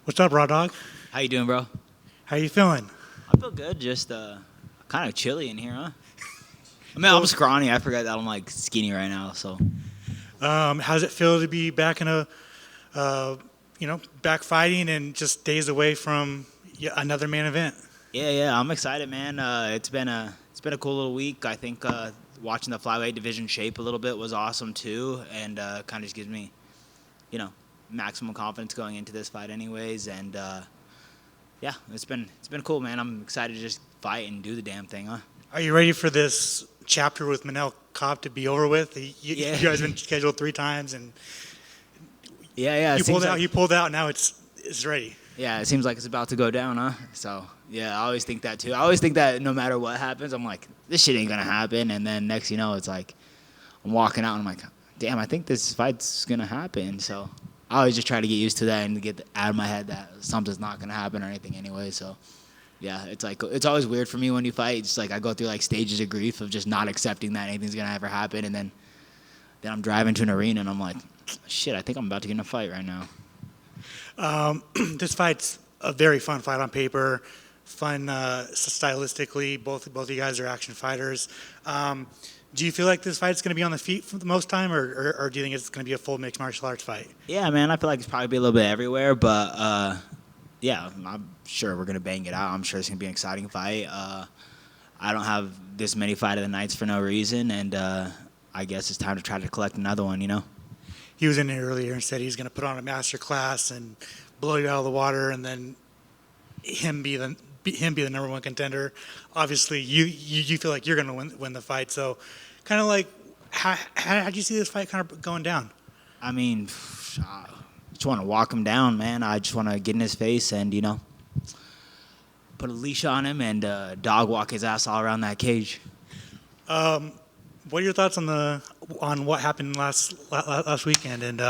What's up, Raw Dog? How you doing, bro? How you feeling? I feel good. Just kind of chilly in here, huh? I mean, I'm scrawny. I forgot that I'm like skinny right now. So How does it feel to be back in back fighting and just days away from another main event? yeah, I'm excited, man. It's been a cool little week. I think watching the flyweight division shape a little bit was awesome too, and kind of just gives me, maximum confidence going into this fight, anyways. And yeah, it's been cool, man. I'm excited to just fight and do the damn thing, huh? Are you ready for this chapter with Manel Kape to be over with? Yeah. You guys been scheduled 3 times, and Yeah. you pulled out. Now it's ready. Yeah, it seems like it's about to go down, huh? So, yeah, I always think that, too. I always think that no matter what happens, I'm like, this shit ain't going to happen. And then next you know, it's like I'm walking out and I'm like, damn, I think this fight's going to happen. So I always just try to get used to that and get out of my head that something's not going to happen or anything anyway. So, yeah, it's like it's always weird for me when you fight. It's like I go through, like, stages of grief of just not accepting that anything's going to ever happen. And then I'm driving to an arena and I'm like, shit, I think I'm about to get in a fight right now. This fight's a very fun fight on paper, fun stylistically. Both of you guys are action fighters. Do you feel like this fight's going to be on the feet for the most time, or do you think it's going to be a full mixed martial arts fight? Yeah, man, I feel like it's probably be a little bit everywhere, but yeah, I'm sure we're going to bang it out. I'm sure it's going to be an exciting fight. I don't have this many fight of the nights for no reason, and I guess it's time to try to collect another one, you know? He was in there earlier and said he's going to put on a master class and blow you out of the water, and then him be the number one contender. Obviously, you feel like you're going to win the fight. So, kind of like, how do you see this fight kind of going down? I mean, I just want to walk him down, man. I just want to get in his face and put a leash on him and dog walk his ass all around that cage. What are your thoughts on what happened last weekend? And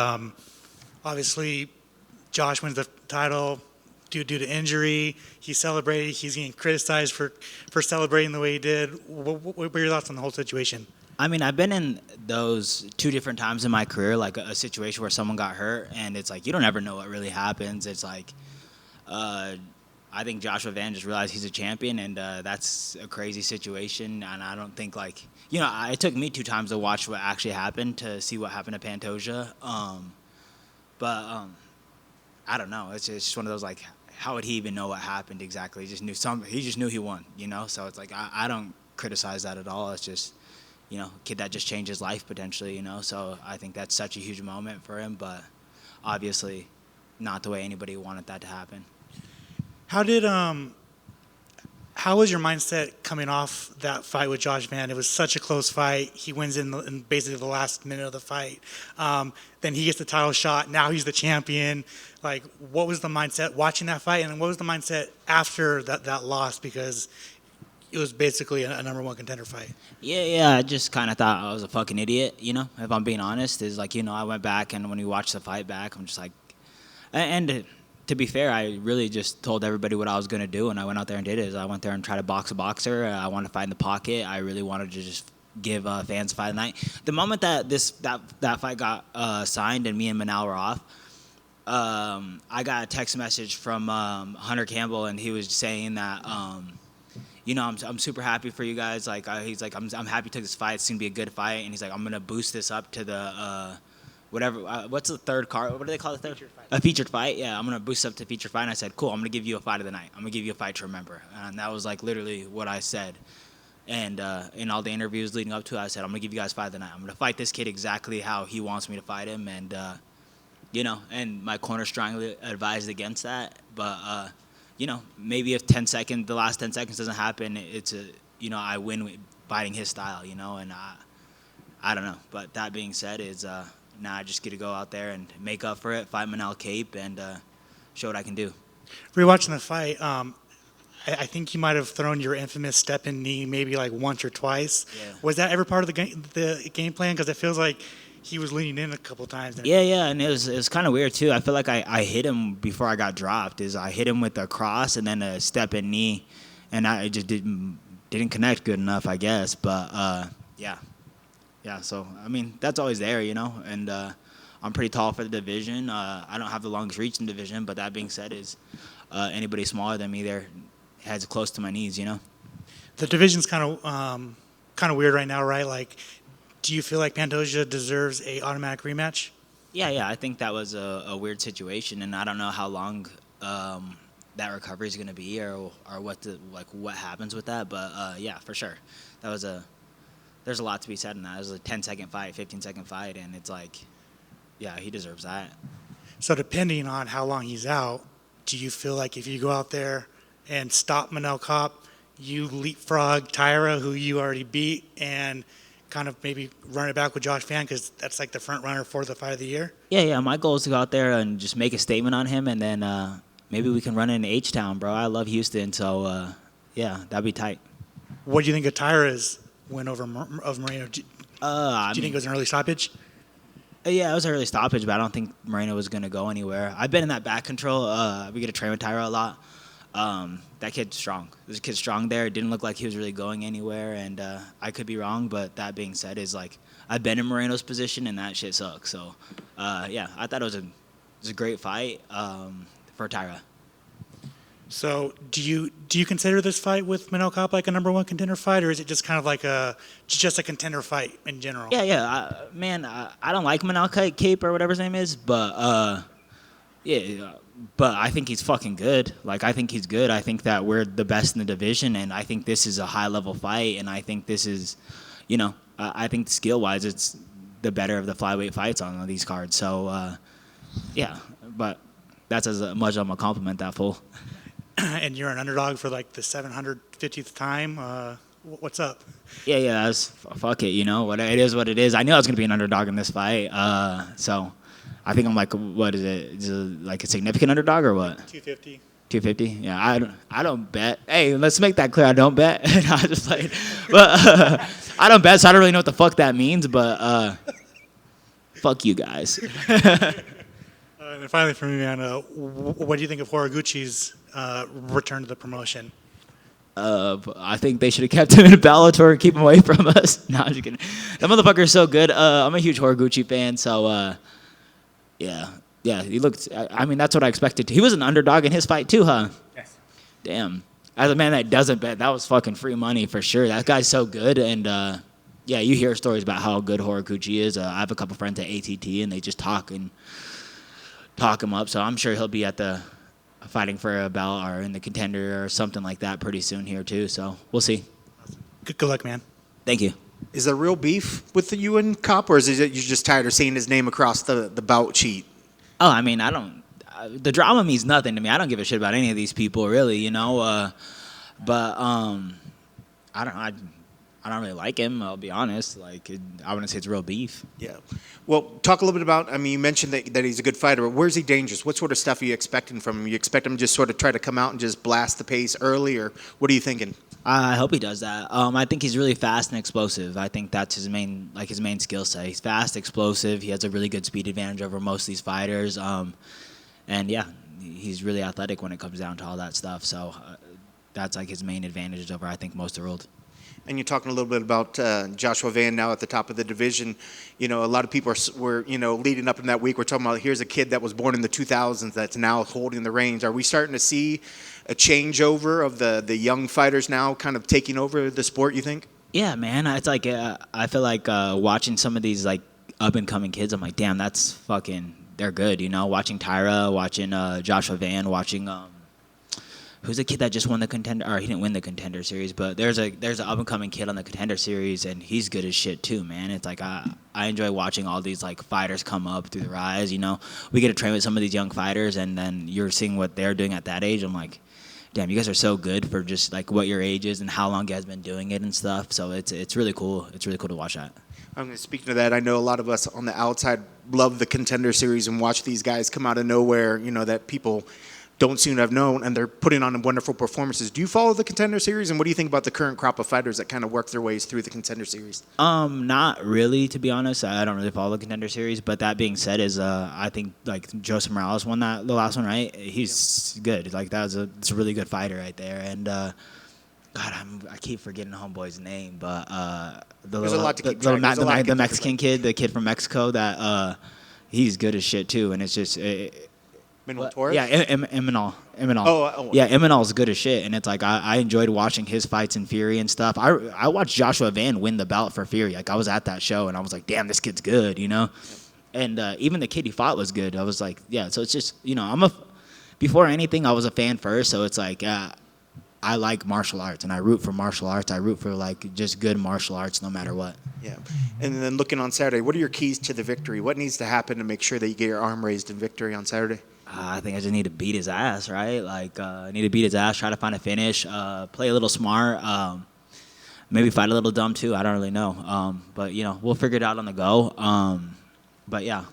obviously, Josh wins the title due to injury. He celebrated. He's getting criticized for celebrating the way he did. What were your thoughts on the whole situation? I mean, I've been in those 2 different times in my career, like a situation where someone got hurt, and it's like you don't ever know what really happens. It's like I think Joshua Van just realized he's a champion, and that's a crazy situation. And I don't think it took me 2 times to watch what actually happened to see what happened to Pantoja. But I don't know. It's just one of those, like, how would he even know what happened exactly? He just knew he won, So it's like I don't criticize that at all. It's just, a kid that just changed his life potentially, So I think that's such a huge moment for him, but obviously not the way anybody wanted that to happen. How was your mindset coming off that fight with Josh Van? It was such a close fight. He wins in basically the last minute of the fight. Then he gets the title shot. Now he's the champion. Like, what was the mindset watching that fight, and what was the mindset after that loss? Because it was basically a number one contender fight. Yeah, I just kind of thought I was a fucking idiot, if I'm being honest. Is like, I went back, and when we watched the fight back, I'm just like, and to be fair, I really just told everybody what I was going to do, and I went out there and did it. I went there and tried to box a boxer. I wanted to fight in the pocket. I really wanted to just give fans a fight of the night. The moment that that fight got signed and me and Manel were off, I got a text message from Hunter Campbell, and he was saying that, I'm super happy for you guys. Like, he's like, I'm happy you took this fight. It's going to be a good fight. And he's like, I'm going to boost this up to the whatever. What's the third card? What do they call the third? Featured fight. A featured fight. Yeah, I'm gonna boost up to featured fight. And I said, cool. I'm gonna give you a fight of the night. I'm gonna give you a fight to remember. And that was like literally what I said. And in all the interviews leading up to it, I said, I'm gonna give you guys fight of the night. I'm gonna fight this kid exactly how he wants me to fight him. And and my corner strongly advised against that. But maybe if the last 10 seconds doesn't happen, it's I win with fighting his style. And I don't know. But that being said, now I just get to go out there and make up for it, fight Manel Kape, and show what I can do. Rewatching the fight, I think you might have thrown your infamous step-in knee maybe like once or twice. Yeah. Was that ever part of the game plan? Because it feels like he was leaning in a couple times. Yeah, and it was kind of weird too. I feel like I hit him before I got dropped. I hit him with a cross and then a step-in knee, and I just didn't connect good enough, I guess. But yeah. So, I mean, that's always there, and I'm pretty tall for the division. I don't have the longest reach in the division, but that being said, is anybody smaller than me, their heads close to my knees, you know. The division's kind of weird right now, right? Like, do you feel like Pantoja deserves a automatic rematch? Yeah, I think that was a weird situation, and I don't know how long that recovery is going to be, or what happens with that. But yeah, for sure, there's a lot to be said in that. It was a 10-second fight, 15-second fight, and it's like, yeah, he deserves that. So depending on how long he's out, do you feel like if you go out there and stop Manel Kape, you leapfrog Tyra, who you already beat, and kind of maybe run it back with Josh Van, because that's like the front runner for the fight of the year? Yeah. My goal is to go out there and just make a statement on him, and then maybe we can run into H-Town, bro. I love Houston, so yeah, that'd be tight. What do you think of Tyra's win over Moreno? Do you think it was an early stoppage? Yeah, it was an early stoppage, but I don't think Moreno was going to go anywhere. I've been in that back control. We get to train with Tyra a lot. That kid's strong. There's a kid strong there. It didn't look like he was really going anywhere, and I could be wrong, but that being said, is like I've been in Moreno's position, and that shit sucks. So, yeah, I thought it was a great fight for Tyra. So do you consider this fight with Manel Kape like a number one contender fight, or is it just kind of like just a contender fight in general? Yeah. I don't like Manel Kape or whatever his name is, but yeah. But I think he's fucking good. Like, I think he's good. I think that we're the best in the division, and I think this is a high-level fight, and I think this is, I think skill-wise it's the better of the flyweight fights on these cards. So, yeah, but that's as much of a compliment, that fool. And you're an underdog for like the 750th time. What's up? Yeah, that's, fuck it, it is what it is. I knew I was going to be an underdog in this fight, so I think I'm like, what is it? Is it like a significant underdog or what? 250. 250? Yeah, I don't bet. Hey, let's make that clear. I don't bet. I just played. But I don't bet, so I don't really know what the fuck that means, but fuck you guys. And then finally for me, man, what do you think of Horiguchi's return to the promotion? I think they should have kept him in Bellator and keep him away from us. No, I'm just kidding. That motherfucker is so good. I'm a huge Horiguchi fan, so yeah, he looked. I mean, that's what I expected. He was an underdog in his fight too, huh? Yes. Damn. As a man that doesn't bet, that was fucking free money for sure. That guy's so good, and yeah, you hear stories about how good Horiguchi is. I have a couple friends at ATT, and they just talk him up. So I'm sure he'll be at the fighting for a belt or in the contender or something like that pretty soon here too. So we'll see. Awesome. Good luck, man. Thank you. Is there real beef with you and Kape, or is it you're just tired of seeing his name across the bout sheet? Oh, I mean, I don't. The drama means nothing to me. I don't give a shit about any of these people, really. But I don't really like him. I'll be honest. Like, I wouldn't say it's real beef. Yeah. Well, talk a little bit about. I mean, you mentioned that he's a good fighter. But where's he dangerous? What sort of stuff are you expecting from him? You expect him to just sort of try to come out and just blast the pace early, or what are you thinking? I hope he does that. I think he's really fast and explosive. I think that's his main skill set. He's fast, explosive. He has a really good speed advantage over most of these fighters. And yeah, he's really athletic when it comes down to all that stuff. So that's like his main advantage over, I think, most of the world. And you're talking a little bit about Joshua Van now at the top of the division. A lot of people were leading up in that week. We're talking about here's a kid that was born in the 2000s that's now holding the reins. Are we starting to see a changeover of the young fighters now kind of taking over the sport, you think? Yeah, man. It's like I feel like watching some of these like up and coming kids. I'm like, damn, that's fucking. They're good, Watching Tyra, watching Joshua Van, watching. Who's the kid that just won the contender? Or he didn't win the contender series, but there's an up and coming kid on the contender series, and he's good as shit too, man. It's like I enjoy watching all these like fighters come up through the rise. We get to train with some of these young fighters, and then you're seeing what they're doing at that age. I'm like, damn, you guys are so good for just like what your age is and how long you guys been doing it and stuff. So it's really cool. It's really cool to watch that. Speaking of that, I know a lot of us on the outside love the contender series and watch these guys come out of nowhere. That people don't seem to have known, and they're putting on wonderful performances. Do you follow the contender series, and what do you think about the current crop of fighters that kind of work their ways through the contender series? Not really, to be honest. I don't really follow the contender series, but that being said, I think like Joseph Morales won the last one, right? He's good. Like it's a really good fighter right there, and God, I keep forgetting homeboy's name, but there's a lot to keep track. The Mexican kid, the kid from Mexico that he's good as shit too. And it's just Manel Torres? yeah, Eminal. Oh. Yeah, Eminal's good as shit, and it's like I enjoyed watching his fights in Fury and stuff. I watched Joshua Van win the belt for Fury. Like I was at that show, and I was like, damn, this kid's good, you know. And even the kid he fought was good. I was like, yeah. So it's just, you know, before anything, I was a fan first. So it's like I like martial arts, and I root for martial arts. I root for like just good martial arts, no matter what. Yeah. And then looking on Saturday, what are your keys to the victory? What needs to happen to make sure that you get your arm raised in victory on Saturday? I think I just need to beat his ass, right? Like, I need to beat his ass, try to find a finish, play a little smart, maybe fight a little dumb too. I don't really know. But, you know, we'll figure it out on the go. But, yeah,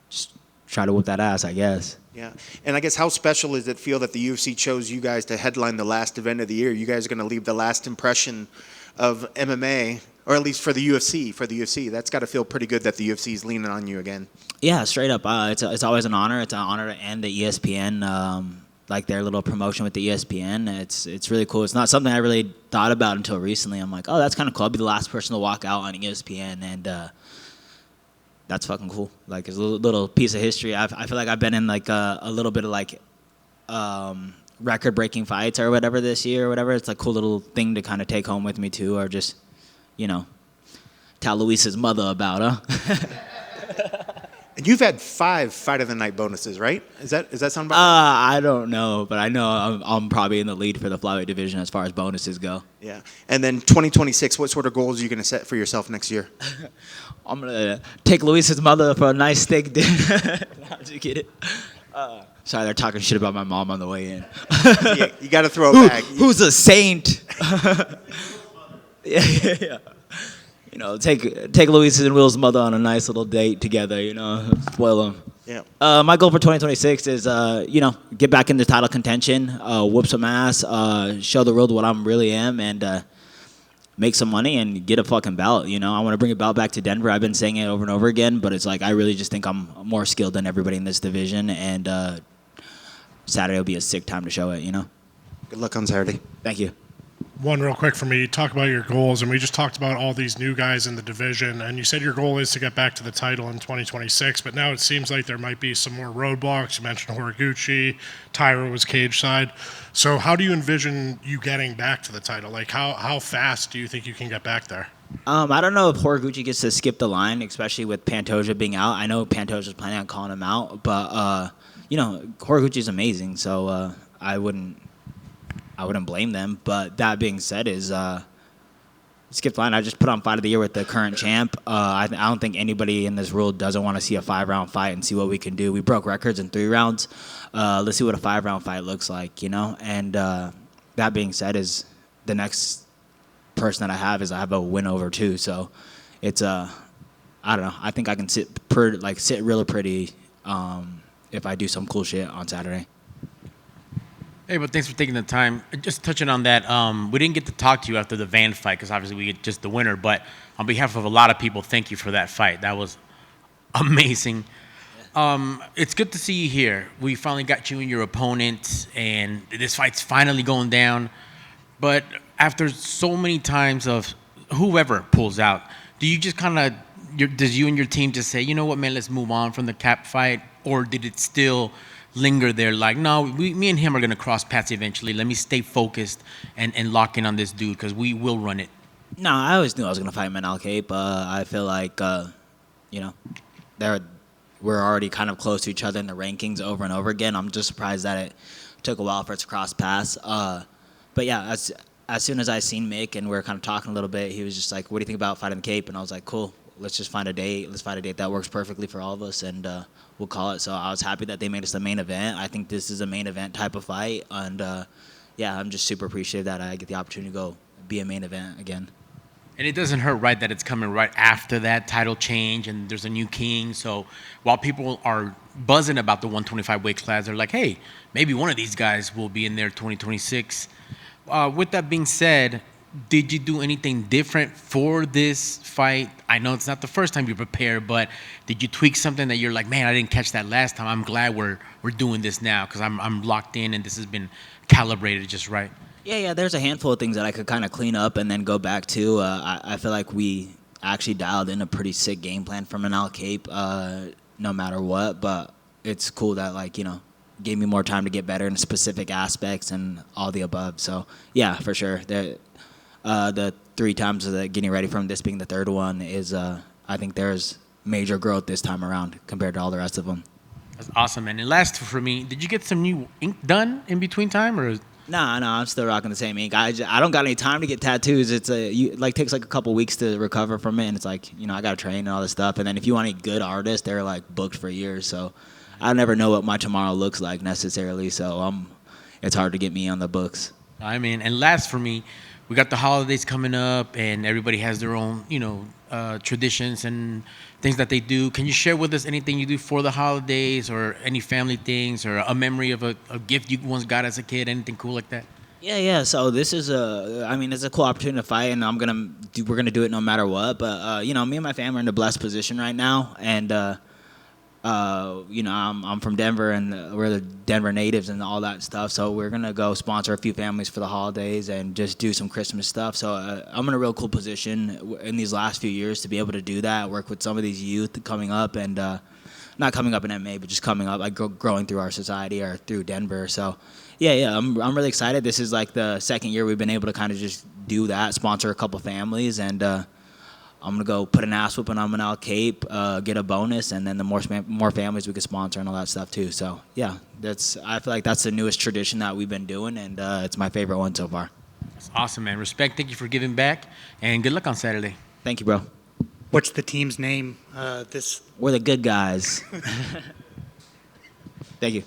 just try to whip that ass, I guess. Yeah. And I guess how special does it feel that the UFC chose you guys to headline the last event of the year? You guys are going to leave the last impression of MMA, or at least for the UFC. That's got to feel pretty good that the UFC is leaning on you again. Yeah, straight up. It's always an honor. It's an honor to end the ESPN, like their little promotion with the ESPN. It's really cool. It's not something I really thought about until recently. I'm like, oh, that's kind of cool. I'll be the last person to walk out on ESPN, and that's fucking cool. Like, it's a little piece of history. I feel like I've been in like a little bit of like record-breaking fights or whatever this year or whatever. It's a cool little thing to kind of take home with me too, or just, you know, tell Luis's mother about, huh? And you've had 5 Fight of the Night bonuses, right? Does that sound about right? I don't know, but I know I'm probably in the lead for the flyweight division as far as bonuses go. Yeah. And then 2026, what sort of goals are you going to set for yourself next year? I'm going to take Luis's mother for a nice steak dinner. How'd you get it? Sorry, they're talking shit about my mom on the way in. Yeah, you got to throw it back. Who's a saint? Yeah. You know, take Luis and Will's mother on a nice little date together, you know, spoil them. Yeah. My goal for 2026 is, you know, get back into title contention, whoop some ass, show the world what I really am, and make some money and get a fucking belt, you know. I want to bring a belt back to Denver. I've been saying it over and over again, but it's like I really just think I'm more skilled than everybody in this division, and Saturday will be a sick time to show it, you know. Good luck on Saturday. Thank you. One real quick for me, talk about your goals, and we just talked about all these new guys in the division, and you said your goal is to get back to the title in 2026, but now it seems like there might be some more roadblocks. You mentioned Horiguchi, Tyro was cage side. So how do you envision you getting back to the title? Like how fast do you think you can get back there? I don't know if Horiguchi gets to skip the line, especially with Pantoja being out. I know Pantoja's planning on calling him out, but you know, Horiguchi's amazing, so I wouldn't blame them. But that being said, is skip the line. I just put on Fight of the Year with the current champ. I don't think anybody in this world doesn't want to see a 5-round fight and see what we can do. We broke records in 3 rounds. Let's see what a 5-round fight looks like, you know. And that being said, is the next person that I have a win over too. So it's I don't know. I think I can sit real pretty if I do some cool shit on Saturday. Hey, but thanks for taking the time. Just touching on that, we didn't get to talk to you after the Van fight because obviously we get just the winner. But on behalf of a lot of people, thank you for that fight. That was amazing. It's good to see you here. We finally got you and your opponent, and this fight's finally going down. But after so many times of whoever pulls out, do you just kind of, does you and your team just say, you know what, man, let's move on from the Kape fight? Or did it still linger there like, no, me and him are going to cross paths eventually. Let me stay focused and lock in on this dude because we will run it. No, I always knew I was going to fight Manel Kape. I feel like, you know, we're already kind of close to each other in the rankings over and over again. I'm just surprised that it took a while for it to cross paths. But yeah, as soon as I seen Mick and we were kind of talking a little bit, he was just like, what do you think about fighting Kape? And I was like, cool, let's just find a date. Let's find a date that works perfectly for all of us, and we'll call it. So I was happy that they made us the main event. I think this is a main event type of fight. And yeah, I'm just super appreciative that I get the opportunity to go be a main event again. And it doesn't hurt, right, that it's coming right after that title change and there's a new king. So while people are buzzing about the 125 weight class, they're like, hey, maybe one of these guys will be in there 2026. With that being said, did you do anything different for this fight? I know it's not the first time you prepare, but did you tweak something that you're like, man, I didn't catch that last time. I'm glad we're doing this now because I'm locked in and this has been calibrated just right. Yeah, there's a handful of things that I could kind of clean up and then go back to. I feel like we actually dialed in a pretty sick game plan for Manel Kape. no matter what. But it's cool that gave me more time to get better in specific aspects and all the above. So yeah, for sure. The 3 times of getting ready from this being the third one is I think there's major growth this time around compared to all the rest of them. That's awesome, man. And last for me, did you get some new ink done in between time, or? No, I'm still rocking the same ink. I don't got any time to get tattoos. It's takes like a couple weeks to recover from it, and it's like I got to train and all this stuff. And then if you want any good artists, they're like booked for years. So I never know what my tomorrow looks like necessarily. So it's hard to get me on the books. I mean, and last for me, we got the holidays coming up, and everybody has their own, traditions and things that they do. Can you share with us anything you do for the holidays, or any family things, or a memory of a gift you once got as a kid? Anything cool like that? Yeah. So this is it's a cool opportunity to fight, and we're gonna do it no matter what. But me and my family are in a blessed position right now, and I'm from Denver, and we're the Denver natives and all that stuff. So we're gonna go sponsor a few families for the holidays and just do some Christmas stuff. So I'm in a real cool position in these last few years to be able to do that. Work with some of these youth coming up, and not coming up in MMA, but just coming up, growing through our society or through Denver. So yeah, I'm really excited. This is like the second year we've been able to kind of just do that, sponsor a couple families, and I'm gonna go put an ass whooping on Manel Kape, get a bonus, and then the more families we can sponsor and all that stuff too. So yeah, I feel like that's the newest tradition that we've been doing, and it's my favorite one so far. That's awesome, man. Respect. Thank you for giving back, and good luck on Saturday. Thank you, bro. What's the team's name? We're the good guys. Thank you.